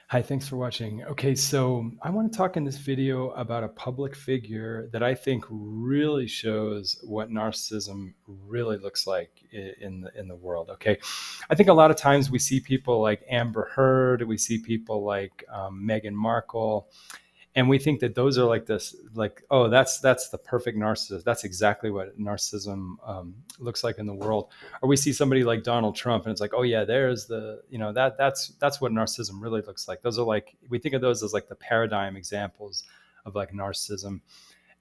Hi, thanks for watching. Okay, so I want to talk in this video about a public figure that I think really shows what narcissism really looks like in the world. Okay, I think a lot of times we see people like Amber Heard, we see people like Meghan Markle, and we think that those are like this, like, oh, that's the perfect narcissist. That's exactly what narcissism looks like in the world. Or we see somebody like Donald Trump and it's like, oh yeah, there's the, that's what narcissism really looks like. Those are like, we think of those as like the paradigm examples of like narcissism.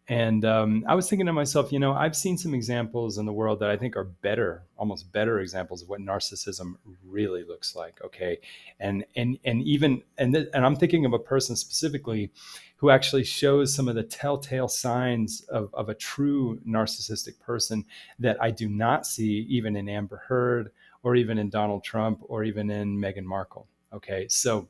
And I was thinking to myself, I've seen some examples in the world that I think are better, almost better examples of what narcissism really looks like. Okay, and I'm thinking of a person specifically who actually shows some of the telltale signs of a true narcissistic person that I do not see even in Amber Heard or even in Donald Trump or even in Meghan Markle. Okay, so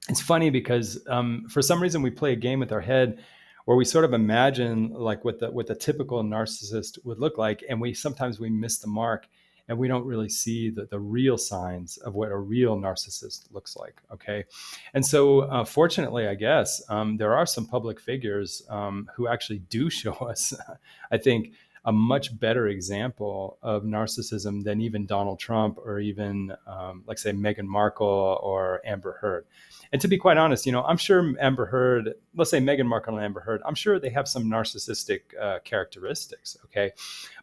it's funny because for some reason we play a game with our head where we sort of imagine like what the typical narcissist would look like, and we miss the mark, and we don't really see the real signs of what a real narcissist looks like. Okay, and so fortunately, I guess there are some public figures who actually do show us, I think, a much better example of narcissism than even Donald Trump or even, like, say, Meghan Markle or Amber Heard. And to be quite honest, I'm sure Amber Heard, let's say Meghan Markle and Amber Heard, I'm sure they have some narcissistic characteristics. Okay.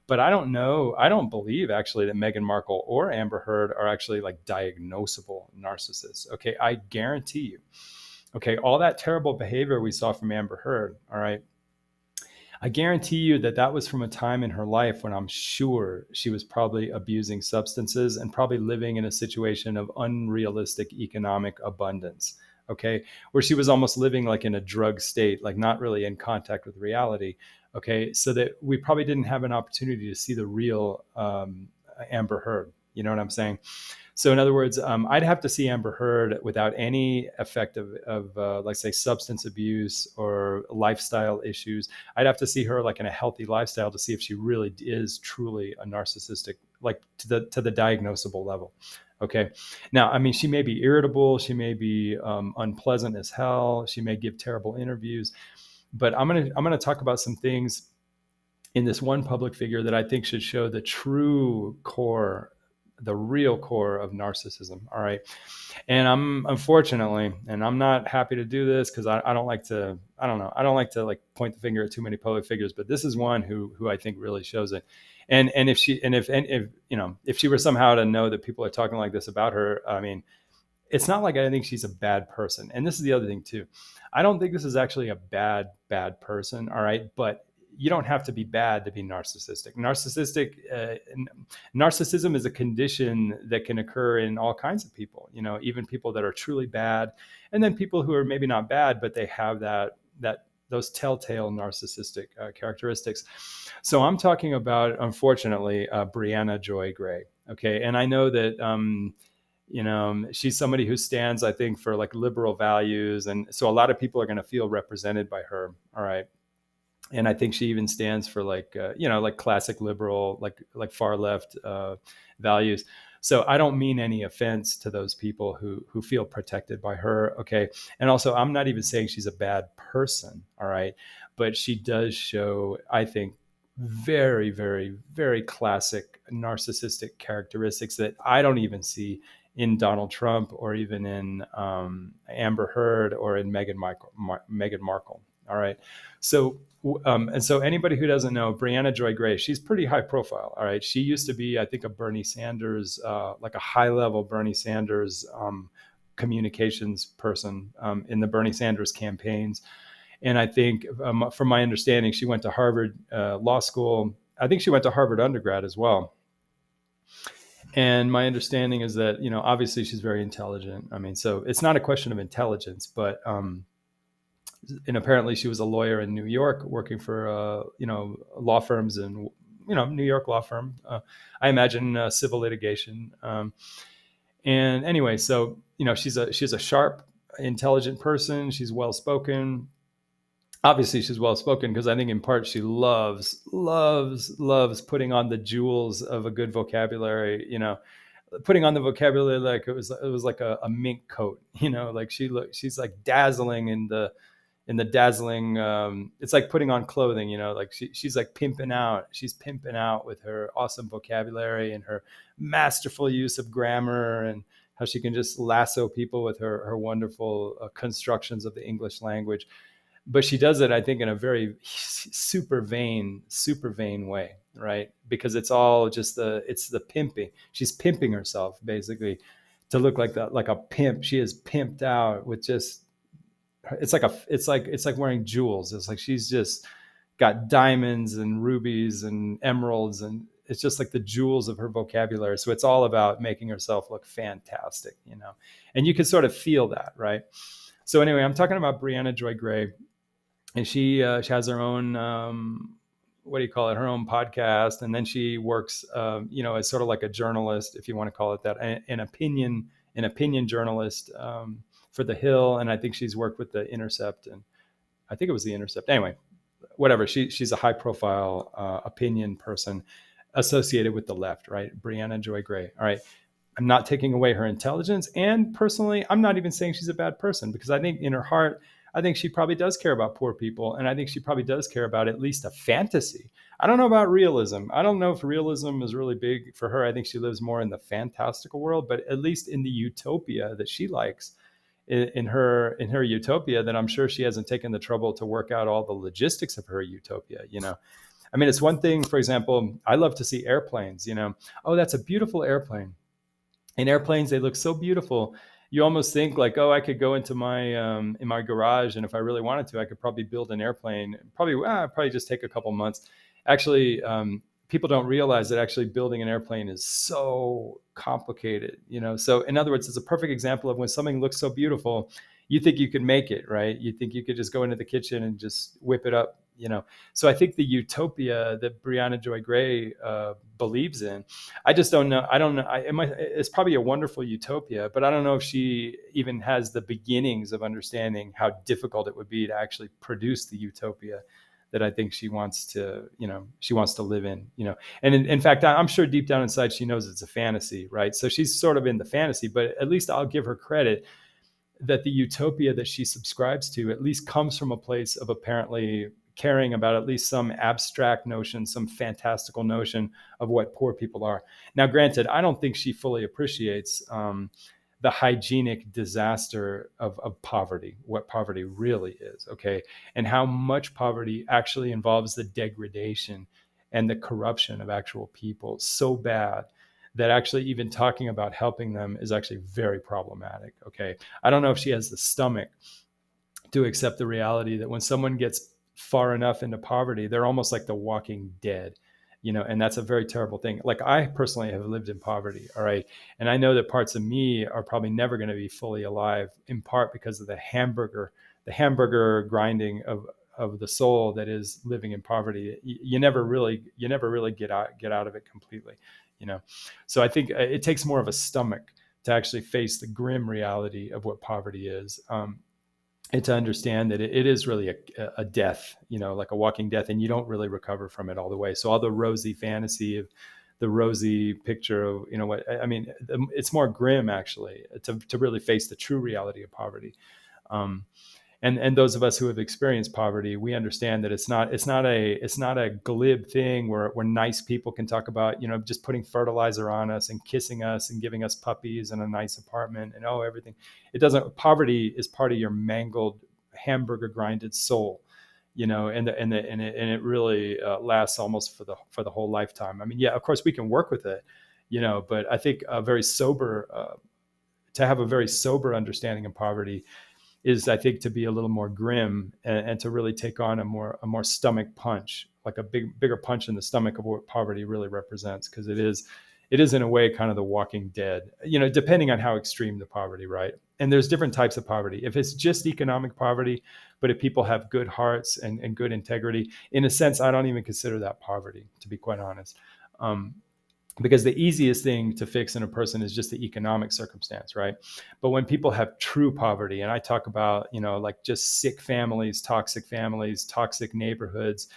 But I don't know, I don't believe actually that Meghan Markle or Amber Heard are actually like diagnosable narcissists. Okay. I guarantee you. Okay. All that terrible behavior we saw from Amber Heard. All right. I guarantee you that that was from a time in her life when I'm sure she was probably abusing substances and probably living in a situation of unrealistic economic abundance. Okay. Where she was almost living like in a drug state, like not really in contact with reality. Okay. So that we probably didn't have an opportunity to see the real Amber Heard. You know what I'm saying? So in other words, I'd have to see Amber Heard without any effect of like, say, substance abuse or lifestyle issues. I'd have to see her like in a healthy lifestyle to see if she really is truly a narcissistic, like to the diagnosable level. Okay. Now, I mean, she may be irritable, she may be unpleasant as hell, she may give terrible interviews, but I'm gonna talk about some things in this one public figure that I think should show the true core, the real core of narcissism. All right. And I'm, unfortunately, and I'm not happy to do this because I don't like to, I don't know, I don't like to like point the finger at too many public figures, but this is one who I think really shows it. And if she were somehow to know that people are talking like this about her, I mean, it's not like I think she's a bad person. And this is the other thing too. I don't think this is actually a bad person. All right. But you don't have to be bad to be narcissistic. Narcissism is a condition that can occur in all kinds of people, even people that are truly bad. And then people who are maybe not bad, but they have those telltale narcissistic characteristics. So I'm talking about, unfortunately, Briahna Joy Gray. Okay. And I know that, she's somebody who stands, I think, for like liberal values, and so a lot of people are going to feel represented by her. All right. And I think she even stands for like, like classic liberal, like far left values. So I don't mean any offense to those people who feel protected by her. Okay. And also, I'm not even saying she's a bad person. All right. But she does show, I think, very, very, very classic narcissistic characteristics that I don't even see in Donald Trump or even in Amber Heard or in Meghan Markle. All right. So, and so anybody who doesn't know, Briahna Joy Gray, she's pretty high profile. All right. She used to be, I think, a Bernie Sanders, like a high level Bernie Sanders communications person in the Bernie Sanders campaigns. And I think, from my understanding, she went to Harvard Law School. I think she went to Harvard undergrad as well. And my understanding is that, obviously she's very intelligent. I mean, so it's not a question of intelligence, but, and apparently she was a lawyer in New York working for, law firms and, New York law firm. I imagine civil litigation. And anyway, so, she's a sharp, intelligent person. She's well-spoken. Obviously she's well-spoken because I think in part she loves putting on the jewels of a good vocabulary, putting on the vocabulary like it was like a mink coat, like she's like dazzling in the dazzling, it's like putting on clothing, like she's like she's pimping out with her awesome vocabulary and her masterful use of grammar, and how she can just lasso people with her wonderful constructions of the English language. But she does it, I think, in a very super vain way, right? Because it's all just it's the pimping. She's pimping herself basically to look like like a pimp. She is pimped out with just, it's like wearing jewels. It's like she's just got diamonds and rubies and emeralds, and it's just like the jewels of her vocabulary. So it's all about making herself look fantastic, and you can sort of feel that, right? So anyway, I'm talking about Briahna Joy Gray, and she has her own, what do you call it, her own podcast, and then she works, as sort of like a journalist, if you want to call it that, an opinion journalist, for The Hill, and I think she's worked with The Intercept, and I think it was The Intercept. Anyway, whatever. She's a high profile opinion person associated with the left, right? Briahna Joy Gray. All right. I'm not taking away her intelligence, and personally, I'm not even saying she's a bad person, because I think in her heart, I think she probably does care about poor people, and I think she probably does care about at least a fantasy. I don't know about realism. I don't know if realism is really big for her. I think she lives more in the fantastical world, but at least in the utopia that she likes, in her utopia, that I'm sure she hasn't taken the trouble to work out all the logistics of her utopia. I mean, it's one thing, for example, I love to see airplanes. Oh, that's a beautiful airplane. And airplanes, they look so beautiful. You almost think like, oh, I could go into my in my garage, and if I really wanted to, I could probably build an airplane. Probably just take a couple months. Actually, people don't realize that actually building an airplane is so complicated. So in other words, it's a perfect example of when something looks so beautiful, you think you could make it, right? You think you could just go into the kitchen and just whip it up. So I think the utopia that Briahna Joy Gray believes in, I just don't know. I don't know. It's probably a wonderful utopia, but I don't know if she even has the beginnings of understanding how difficult it would be to actually produce the utopia that I think she wants to live in. And in fact, I'm sure deep down inside she knows it's a fantasy, right? So she's sort of in the fantasy, but at least I'll give her credit that the utopia that she subscribes to at least comes from a place of apparently caring about at least some abstract notion, some fantastical notion of what poor people are. Now, granted, I don't think she fully appreciates the hygienic disaster of poverty, what poverty really is, okay? And how much poverty actually involves the degradation and the corruption of actual people so bad that actually even talking about helping them is actually very problematic, okay? I don't know if she has the stomach to accept the reality that when someone gets far enough into poverty, they're almost like the walking dead, and that's a very terrible thing. Like, I personally have lived in poverty, all right? And I know that parts of me are probably never going to be fully alive, in part because of the hamburger grinding of the soul that is living in poverty. You never really get out of it completely, So I think it takes more of a stomach to actually face the grim reality of what poverty is. And to understand that it is really a death, like a walking death, and you don't really recover from it all the way. So all the rosy fantasy of the rosy picture of, what I mean, it's more grim actually to really face the true reality of poverty. And those of us who have experienced poverty, we understand that it's not a glib thing where nice people can talk about, just putting fertilizer on us and kissing us and giving us puppies and a nice apartment and everything. It doesn't. Poverty is part of your mangled, hamburger grinded soul, and it really lasts almost for the whole lifetime. I mean, yeah, of course we can work with it, but I think to have a very sober understanding of poverty is, I think, to be a little more grim and to really take on a more stomach punch, like a bigger punch in the stomach of what poverty really represents, because it is in a way kind of the walking dead, depending on how extreme the poverty, right? And there's different types of poverty. If it's just economic poverty, but if people have good hearts and good integrity, in a sense, I don't even consider that poverty, to be quite honest. Because the easiest thing to fix in a person is just the economic circumstance, right? But when people have true poverty, and I talk about, like just sick families, toxic neighborhoods,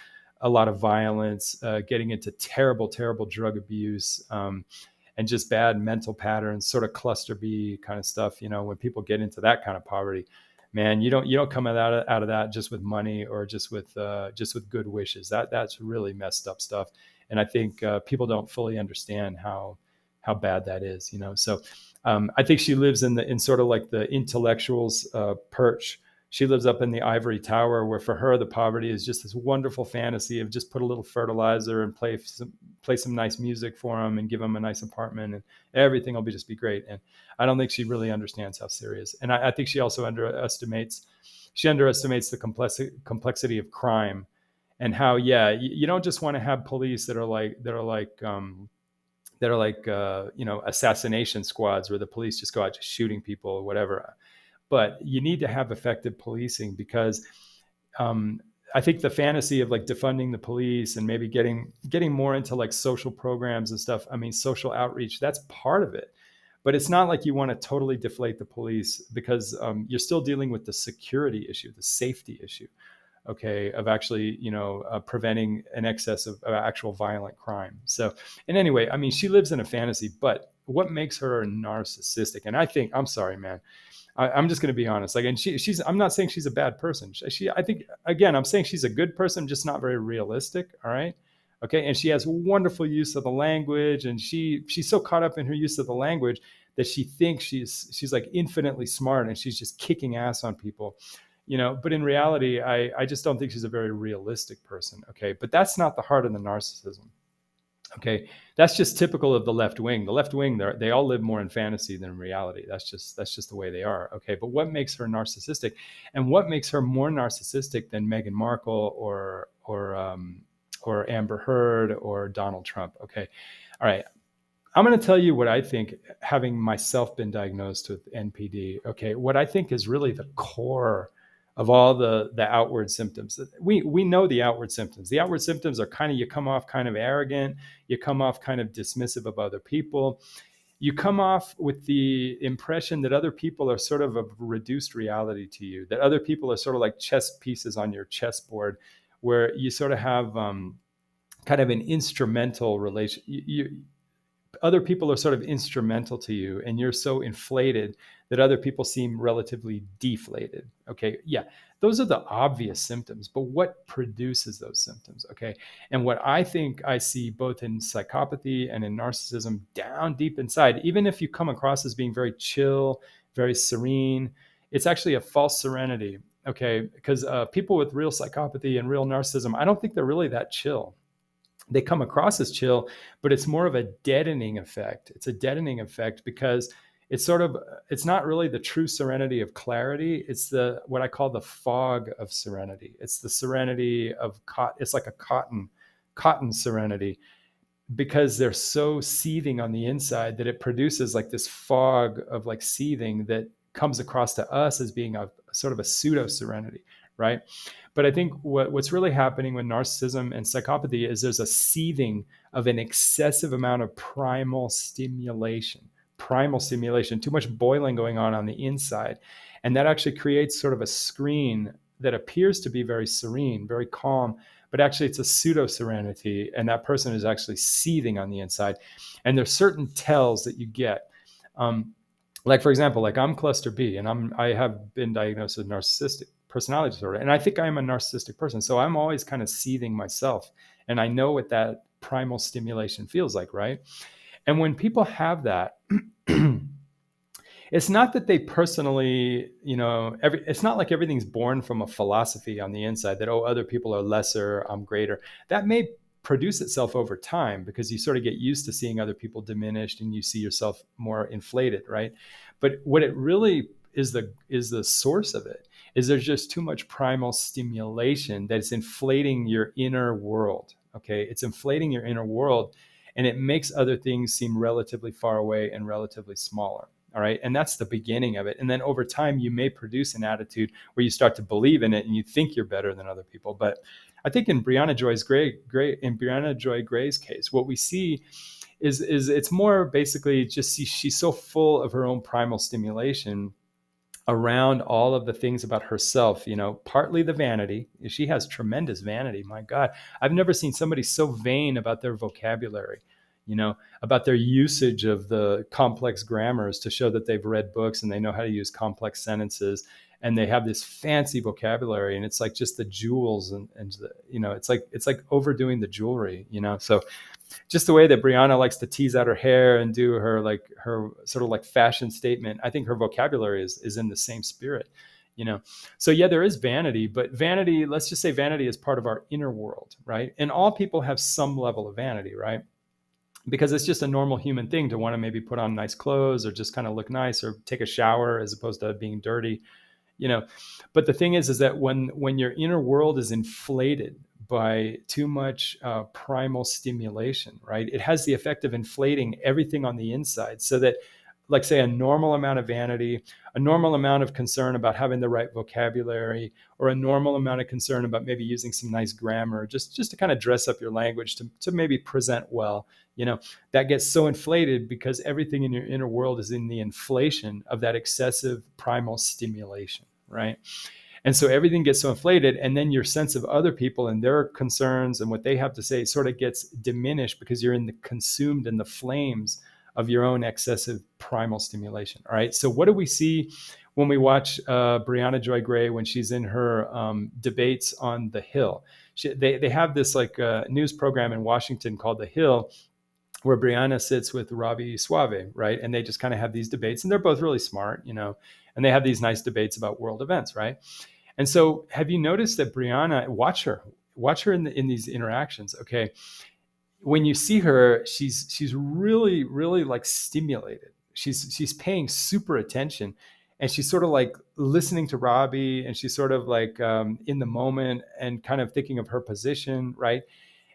a lot of violence, getting into terrible, terrible drug abuse, and just bad mental patterns, sort of cluster B kind of stuff. When people get into that kind of poverty, man, you don't come out of that just with money or just with good wishes. That's really messed up stuff. And I think people don't fully understand how bad that is. So I think she lives in sort of like the intellectual's perch. She lives up in the ivory tower, where for her the poverty is just this wonderful fantasy of just put a little fertilizer and play some nice music for them and give them a nice apartment, and everything will just be great. And I don't think she really understands how serious. And I think she also underestimates the complexity of crime, and how you don't just want to have police that are like assassination squads where the police just go out just shooting people or whatever. But you need to have effective policing, because I think the fantasy of like defunding the police and maybe getting more into like social programs and stuff, I mean, social outreach, that's part of it. But it's not like you want to totally deflate the police, because you're still dealing with the security issue, the safety issue, okay, of actually, preventing an excess of actual violent crime. So, and anyway, I mean, she lives in a fantasy, but what makes her narcissistic? And I think, I'm sorry, man, I'm just going to be honest. Like, and she's, I'm not saying she's a bad person. I think, again, I'm saying she's a good person, just not very realistic. All right. Okay. And she has wonderful use of the language, and she's so caught up in her use of the language that she thinks she's like infinitely smart, and she's just kicking ass on people, but in reality, I just don't think she's a very realistic person. Okay. But that's not the heart of the narcissism. Okay, that's just typical of the left wing. The left wing, they all live more in fantasy than in reality. That's just the way they are. Okay, but what makes her narcissistic, and what makes her more narcissistic than Meghan Markle or Amber Heard or Donald Trump? Okay, all right. I'm going to tell you what I think, having myself been diagnosed with NPD. Okay, what I think is really the core of all the outward symptoms. We know the outward symptoms. The outward symptoms are kind of, you come off kind of arrogant, you come off kind of dismissive of other people, you come off with the impression that other people are sort of a reduced reality to you, that other people are sort of like chess pieces on your chessboard, where you sort of have kind of an instrumental relation. Other people are sort of instrumental to you, and you're so inflated that other people seem relatively deflated. Okay. Yeah. Those are the obvious symptoms, but what produces those symptoms? Okay. And what I think I see both in psychopathy and in narcissism down deep inside, even if you come across as being very chill, very serene, it's actually a false serenity. Okay. Because people with real psychopathy and real narcissism, I don't think they're really that chill. They come across as chill, but it's more of a deadening effect. It's a deadening effect because it's not really the true serenity of clarity. It's what I call the fog of serenity. It's the serenity of it's like a cotton serenity, because they're so seething on the inside that it produces like this fog of like seething that comes across to us as being a sort of a pseudo serenity, right? But I think what's really happening with narcissism and psychopathy is there's a seething of an excessive amount of primal stimulation, too much boiling going on the inside. And that actually creates sort of a screen that appears to be very serene, very calm, but actually it's a pseudo serenity. And that person is actually seething on the inside. And there's certain tells that you get. Like, for example, like I'm cluster B, and I have been diagnosed with narcissistic personality disorder. And I think I am a narcissistic person. So I'm always kind of seething myself. And I know what that primal stimulation feels like, right? And when people have that, it's not that they personally, it's not like everything's born from a philosophy on the inside that, oh, other people are lesser, I'm greater. That may produce itself over time because you sort of get used to seeing other people diminished and you see yourself more inflated, right? But what it really is the source of it is there's just too much primal stimulation that's inflating your inner world. Okay, it's inflating your inner world, and it makes other things seem relatively far away and relatively smaller. All right, and that's the beginning of it. And then over time, you may produce an attitude where you start to believe in it and you think you're better than other people. But I think in Briahna Joy Gray's case, what we see is it's more basically just she's so full of her own primal stimulation around all of the things about herself, partly the vanity. She has tremendous vanity. My God, I've never seen somebody so vain about their vocabulary. about their usage of the complex grammars to show that they've read books and they know how to use complex sentences, and they have this fancy vocabulary, and it's like just the jewels, and it's like overdoing the jewelry. So just the way that Brianna likes to tease out her hair and do her sort of like fashion statement, I think her vocabulary is in the same spirit. So yeah, there is vanity, but vanity, let's just say vanity is part of our inner world, right? And all people have some level of vanity, right? Because it's just a normal human thing to want to maybe put on nice clothes or just kind of look nice or take a shower as opposed to being dirty. But the thing is that when your inner world is inflated by too much primal stimulation, right, it has the effect of inflating everything on the inside, so that, like, say, a normal amount of vanity, a normal amount of concern about having the right vocabulary, or a normal amount of concern about maybe using some nice grammar, just to kind of dress up your language to maybe present well, that gets so inflated because everything in your inner world is in the inflation of that excessive primal stimulation, right? And so everything gets so inflated, and then your sense of other people and their concerns and what they have to say sort of gets diminished because you're consumed in the flames of your own excessive primal stimulation. All right. So what do we see when we watch Briahna Joy Gray when she's in her debates on The Hill? They have this news program in Washington called The Hill, where Brianna sits with Robbie Suave, right? And they just kind of have these debates, and they're both really smart, and they have these nice debates about world events, right? And so have you noticed that Brianna, watch her in these interactions, okay? When you see her, she's really, really like stimulated. She's paying super attention, and she's sort of like listening to Robbie, and she's sort of like in the moment and kind of thinking of her position, right?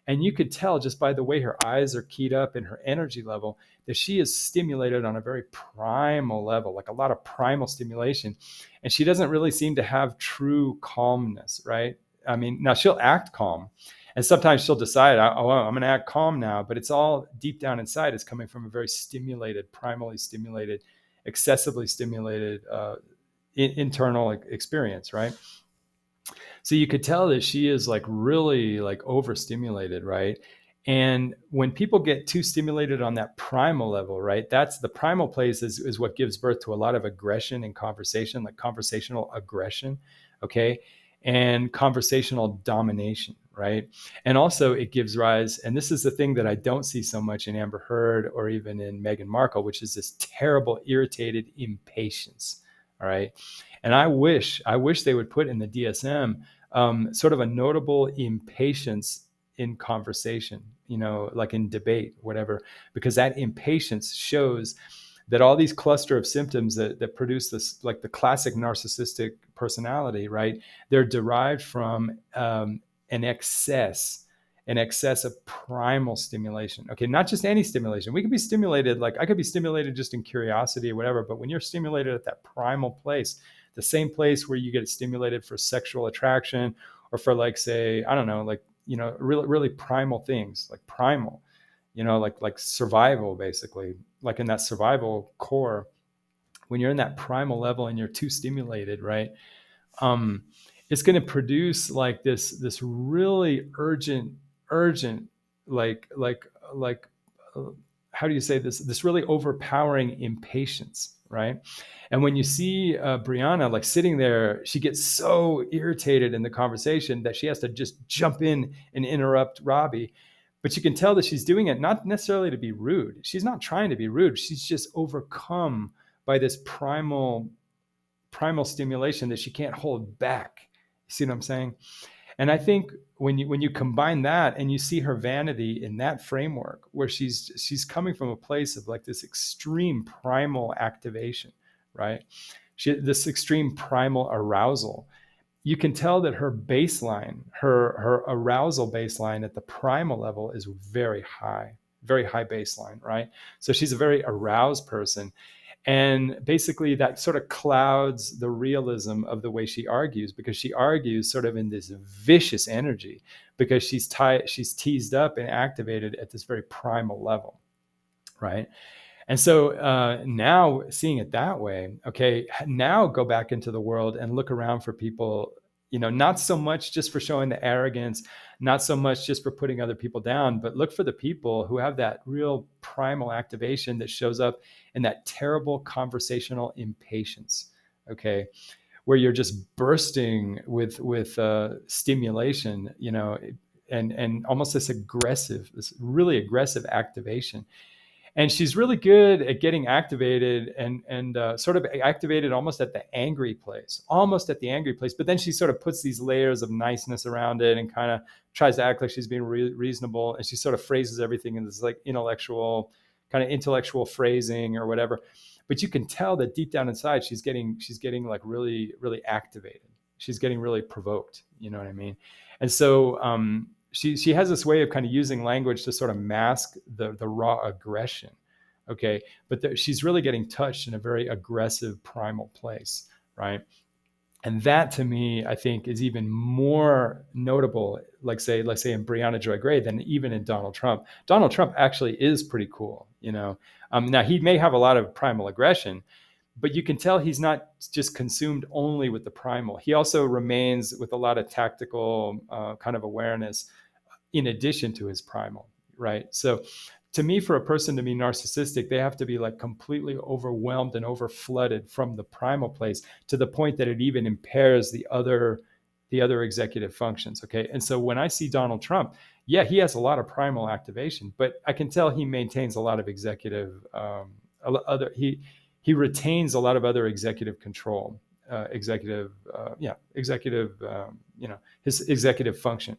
And you could tell just by the way her eyes are keyed up and her energy level that she is stimulated on a very primal level, like a lot of primal stimulation. And she doesn't really seem to have true calmness, right? I mean, now she'll act calm, and sometimes she'll decide, oh, I'm going to act calm now, but it's all deep down inside. It's coming from a very stimulated, primally stimulated, excessively stimulated internal experience, right? So you could tell that she is like really like overstimulated, right? And when people get too stimulated on that primal level, right, that's the primal place is what gives birth to a lot of aggression in conversation, like conversational aggression, okay, and conversational domination, right? And also it gives rise, and this is the thing that I don't see so much in Amber Heard or even in Meghan Markle, which is this terrible, irritated impatience, all right? And I wish they would put in the DSM sort of a notable impatience in conversation, like in debate, whatever, because that impatience shows that all these cluster of symptoms that produce this, like the classic narcissistic personality, right? They're derived from an excess of primal stimulation. Okay, not just any stimulation. We could be stimulated, like I could be stimulated just in curiosity or whatever, but when you're stimulated at that primal place, the same place where you get stimulated for sexual attraction or for, like, say, I don't know, like, really, really primal things, like primal, like survival, basically, like in that survival core, when you're in that primal level and you're too stimulated, right? It's going to produce like this really urgent, like how do you say this really overpowering impatience, right? And when you see Brianna like sitting there, she gets so irritated in the conversation that she has to just jump in and interrupt Robbie. But you can tell that she's doing it not necessarily to be rude. She's not trying to be rude. She's just overcome by this primal stimulation that she can't hold back. You see what I'm saying? And I think when you combine that and you see her vanity in that framework, where she's coming from a place of like this extreme primal activation, right? This extreme primal arousal. You can tell that her baseline, her arousal baseline at the primal level is very high baseline, right? So she's a very aroused person. And basically that sort of clouds the realism of the way she argues, because she argues sort of in this vicious energy, because she's teased up and activated at this very primal level, right? And so now seeing it that way, okay, now go back into the world and look around for people, not so much just for showing the arrogance, not so much just for putting other people down, but look for the people who have that real primal activation that shows up in that terrible conversational impatience. Okay. Where you're just bursting with stimulation, and almost this really aggressive activation. And she's really good at getting activated and sort of activated almost at the angry place, But then she sort of puts these layers of niceness around it and kind of tries to act like she's being reasonable. And she sort of phrases everything in this like intellectual phrasing or whatever. But you can tell that deep down inside, she's getting like really, really activated. She's getting really provoked. You know what I mean? And so, she has this way of kind of using language to sort of mask the raw aggression. Okay. But she's really getting touched in a very aggressive primal place. Right. And that to me, I think is even more notable, let's say in Briahna Joy Gray than even in Donald Trump. Donald Trump actually is pretty cool. Now he may have a lot of primal aggression, but you can tell he's not just consumed only with the primal. He also remains with a lot of tactical kind of awareness in addition to his primal, right? So to me, for a person to be narcissistic, they have to be like completely overwhelmed and overflooded from the primal place to the point that it even impairs the other executive functions, okay? And so when I see Donald Trump, yeah, he has a lot of primal activation, but I can tell he maintains a lot of executive, he retains a lot of other executive control, his executive function.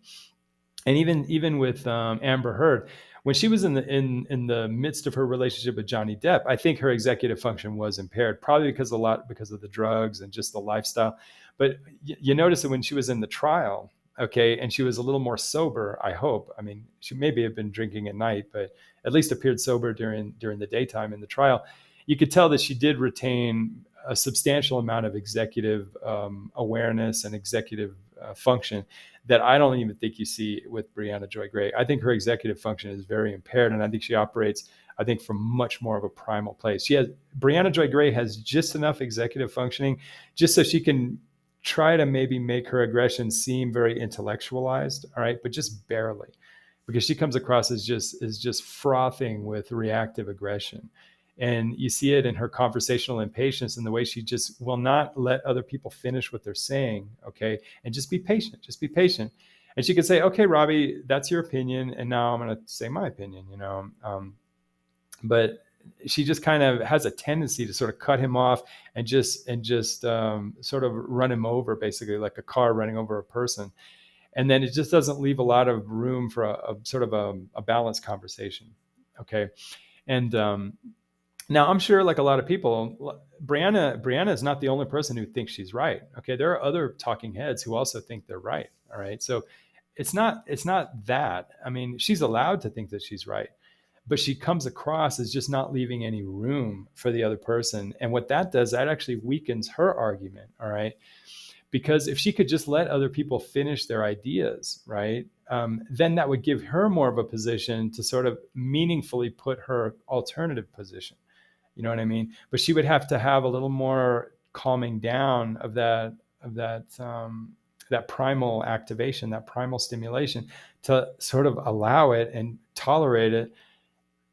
And even with Amber Heard, when she was in the midst of her relationship with Johnny Depp, I think her executive function was impaired, probably because of the drugs and just the lifestyle. But you notice that when she was in the trial, okay, and she was a little more sober, I hope. I mean, she maybe had been drinking at night, but at least appeared sober during the daytime in the trial. You could tell that she did retain a substantial amount of executive awareness and executive function that I don't even think you see with Briahna Joy Gray. I think her executive function is very impaired, and I think she operates, from much more of a primal place. Briahna Joy Gray has just enough executive functioning just so she can try to maybe make her aggression seem very intellectualized, all right, but just barely, because she comes across as just frothing with reactive aggression. And you see it in her conversational impatience and the way she just will not let other people finish what they're saying, okay? And just be patient. And she could say, okay, Robbie, that's your opinion. And now I'm going to say my opinion, but she just kind of has a tendency to sort of cut him off and just sort of run him over, basically like a car running over a person. And then it just doesn't leave a lot of room for a sort of a balanced conversation, okay? And now, I'm sure, like a lot of people, Brianna is not the only person who thinks she's right. Okay, there are other talking heads who also think they're right. All right, so it's not that. I mean, she's allowed to think that she's right, but she comes across as just not leaving any room for the other person. And what that does, that actually weakens her argument. All right, because if she could just let other people finish their ideas, right, then that would give her more of a position to sort of meaningfully put her alternative position. You know what I mean? But she would have to have a little more calming down of that primal activation, that primal stimulation, to sort of allow it and tolerate it,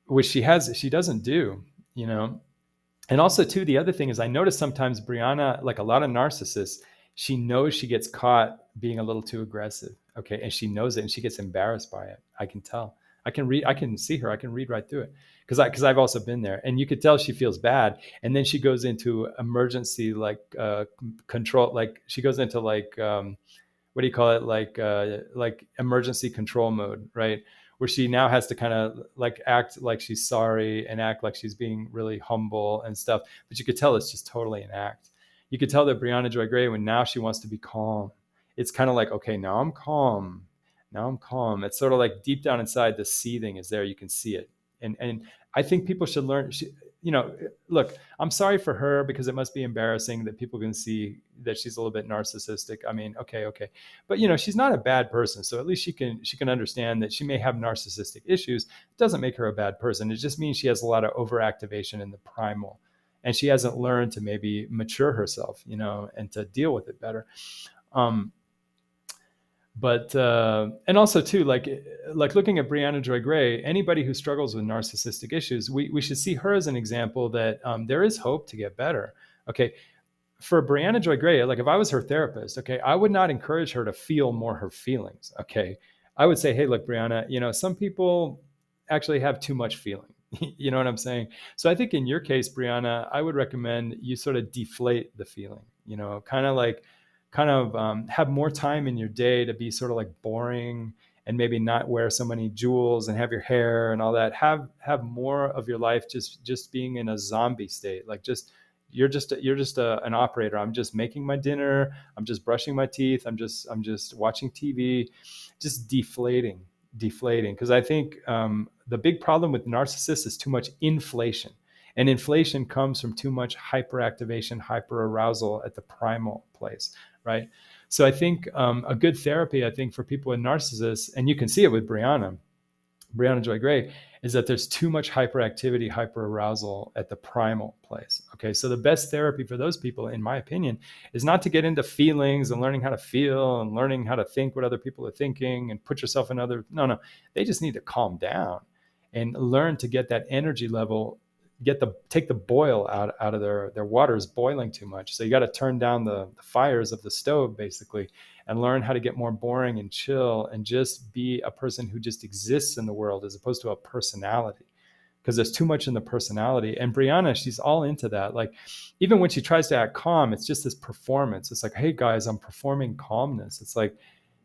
which she doesn't do, And also too, the other thing is I notice sometimes Brianna, like a lot of narcissists, she knows she gets caught being a little too aggressive. Okay. And she knows it and she gets embarrassed by it. I can tell. I can see her. I can read right through it because I've also been there, and you could tell she feels bad. And then she goes into emergency, control, like she goes into what do you call it? Like emergency control mode, right? Where she now has to kind of like act like she's sorry and act like she's being really humble and stuff. But you could tell it's just totally an act. You could tell that Briahna Joy Gray, when now she wants to be calm, it's kind of like, okay, now I'm calm. It's sort of like deep down inside, the seething is there. You can see it. And I think people should learn, look, I'm sorry for her because it must be embarrassing that people can see that she's a little bit narcissistic. I mean, okay. But, she's not a bad person. So at least she can understand that she may have narcissistic issues. It doesn't make her a bad person. It just means she has a lot of overactivation in the primal. And she hasn't learned to maybe mature herself, and to deal with it better. But and also too, like looking at Briahna Joy Gray, anybody who struggles with narcissistic issues, we should see her as an example that there is hope to get better. Okay, for Briahna Joy Gray, like if I was her therapist, okay, I would not encourage her to feel more her feelings. Okay, I would say, hey, look, Briahna, some people actually have too much feeling. You know what I'm saying? So I think in your case, Briahna, I would recommend you sort of deflate the feeling. Have more time in your day to be sort of like boring, and maybe not wear so many jewels and have your hair and all that. Have more of your life just being in a zombie state, like just an operator. I'm just making my dinner. I'm just brushing my teeth. I'm just watching TV, just deflating. Because I think the big problem with narcissists is too much inflation, and inflation comes from too much hyperactivation, hyperarousal at the primal place, right? So I think a good therapy, I think, for people with narcissists, and you can see it with Briahna Joy Gray, is that there's too much hyperactivity, hyperarousal at the primal place. Okay, so the best therapy for those people, in my opinion, is not to get into feelings and learning how to feel and learning how to think what other people are thinking and put yourself in other. No. They just need to calm down and learn to get that energy level, take the boil out of their water is boiling too much. So you got to turn down the fires of the stove, basically, and learn how to get more boring and chill and just be a person who just exists in the world as opposed to a personality, because there's too much in the personality. And Briahna, she's all into that. Like, even when she tries to act calm, it's just this performance. It's like, hey guys, I'm performing calmness. It's like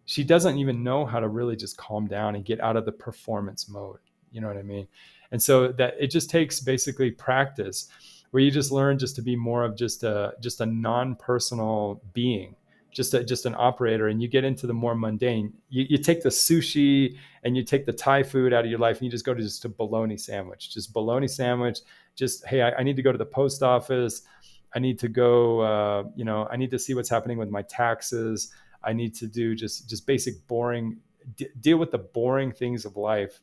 she doesn't even know how to really just calm down and get out of the performance mode. You know what I mean? And so that it just takes basically practice, where you just learn just to be more of just a non-personal being, just an operator, and you get into the more mundane. You take the sushi and you take the Thai food out of your life, and you just go to just a bologna sandwich. Just, hey, I need to go to the post office. I need to go. I need to see what's happening with my taxes. I need to do just basic boring. Deal with the boring things of life,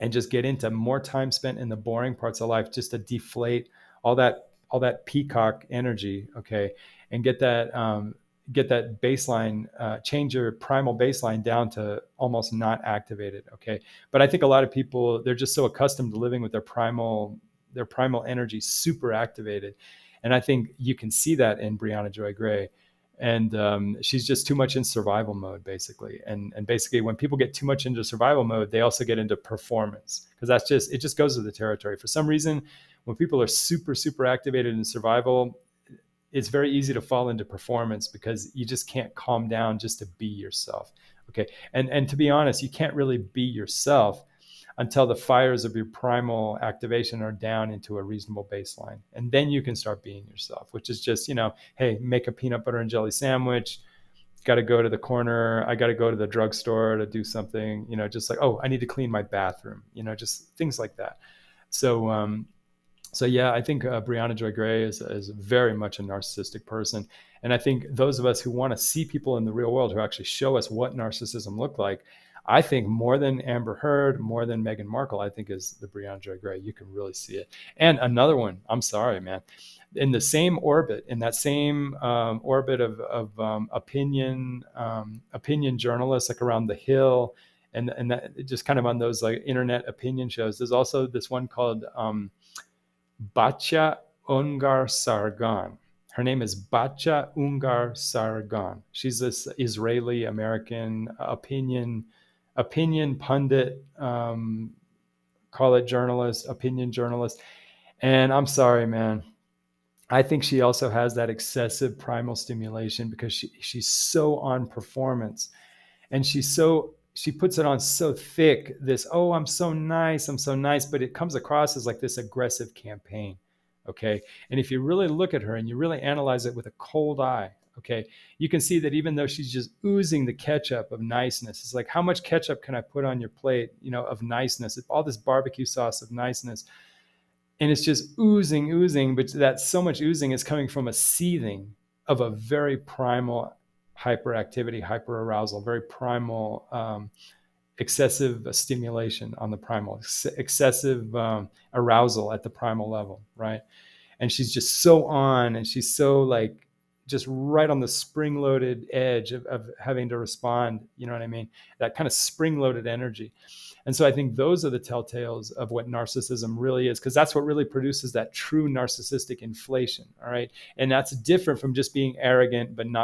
and just get into more time spent in the boring parts of life, just to deflate all that peacock energy. Okay, and get that baseline, change your primal baseline down to almost not activated. Okay, but I think a lot of people, they're just so accustomed to living with their primal energy super activated, and I think you can see that in Briahna Joy Gray. And she's just too much in survival mode, basically. And basically, when people get too much into survival mode, they also get into performance, because it just goes with the territory. For some reason, when people are super activated in survival, it's very easy to fall into performance, because you just can't calm down just to be yourself. Okay, and to be honest, you can't really be yourself until the fires of your primal activation are down into a reasonable baseline. And then you can start being yourself, which is just, hey, make a peanut butter and jelly sandwich. Got to go to the corner. I got to go to the drugstore to do something, just like, oh, I need to clean my bathroom, just things like that. So yeah, I think Briahna Joy Gray is very much a narcissistic person. And I think those of us who want to see people in the real world who actually show us what narcissism looked like, I think more than Amber Heard, more than Meghan Markle, I think is the Briahna Joy Gray. You can really see it. And another one, I'm sorry, man, in the same orbit, in that same orbit of opinion journalists, like around The Hill, and that just kind of on those like internet opinion shows. There's also this one called Batya Ungar Sargon. Her name is Batya Ungar Sargon. She's this Israeli American opinion pundit, call it journalist, opinion journalist. And I'm sorry, man, I think she also has that excessive primal stimulation, because she's so on performance, and she puts it on so thick, this, oh, I'm so nice, but it comes across as like this aggressive campaign. Okay, and if you really look at her and you really analyze it with a cold eye, okay, you can see that even though she's just oozing the ketchup of niceness, it's like, how much ketchup can I put on your plate, of niceness, all this barbecue sauce of niceness, and it's just oozing, but that so much oozing is coming from a seething of a very primal hyperactivity, hyperarousal, very primal, excessive stimulation on the primal, excessive arousal at the primal level, right? And she's just so on, and she's so like just right on the spring-loaded edge of having to respond. You know what I mean? That kind of spring-loaded energy. And so I think those are the telltales of what narcissism really is, because that's what really produces that true narcissistic inflation. All right. And that's different from just being arrogant, but not